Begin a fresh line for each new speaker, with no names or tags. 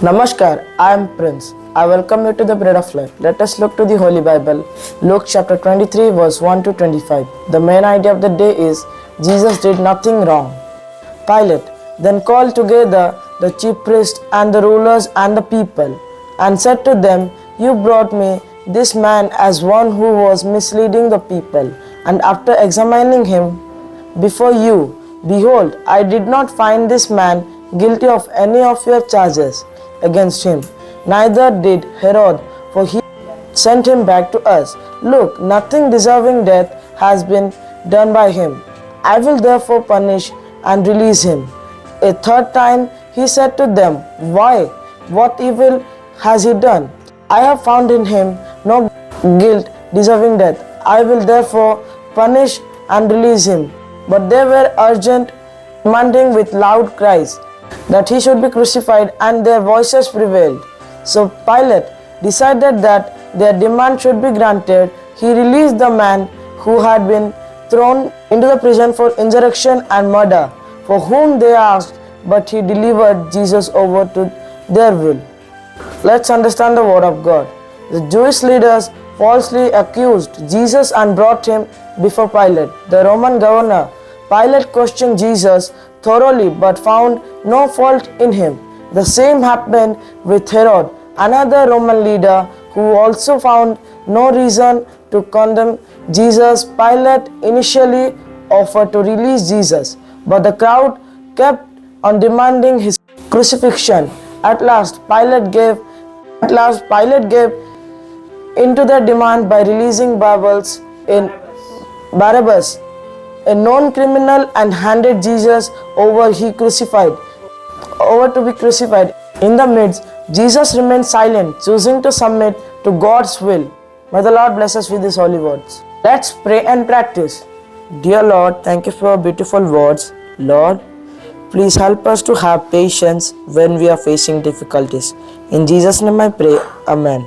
Namaskar, I am Prince. I welcome you to the Bread of Life. Let us look to the Holy Bible. Luke chapter 23 verse 1 to 25. The main idea of the day is Jesus did nothing wrong. Pilate then called together the chief priests and the rulers and the people and said to them, "You brought me this man as one who was misleading the people, and after examining him before you, behold, I did not find this man guilty of any of your charges against him. Neither did Herod, for he sent him back to us. Look, nothing deserving death has been done by him. I will therefore punish and release him." A third time he said to them, "Why? What evil has he done? I have found in him no guilt deserving death. I will therefore punish and release him." But they were urgent, demanding with loud cries that he should be crucified, and their voices prevailed. So Pilate decided that their demand should be granted. He released the man who had been thrown into the prison for insurrection and murder, for whom they asked, but he delivered Jesus over to their will. Let's understand the word of God. The Jewish leaders falsely accused Jesus and brought him before Pilate. The Roman governor Pilate questioned Jesus thoroughly but found no fault in him. The same happened with Herod, another Roman leader, who also found no reason to condemn Jesus. Pilate initially offered to release Jesus, but the crowd kept on demanding his crucifixion. At last, Pilate gave into their demand by releasing Barabbas, a known criminal, and handed Jesus over to be crucified. In the midst, Jesus remained silent, choosing to submit to God's will. May the Lord bless us with His holy words. Let's pray and practice. Dear Lord, thank you for your beautiful words. Lord, please help us to have patience when we are facing difficulties. In Jesus' name I pray. Amen.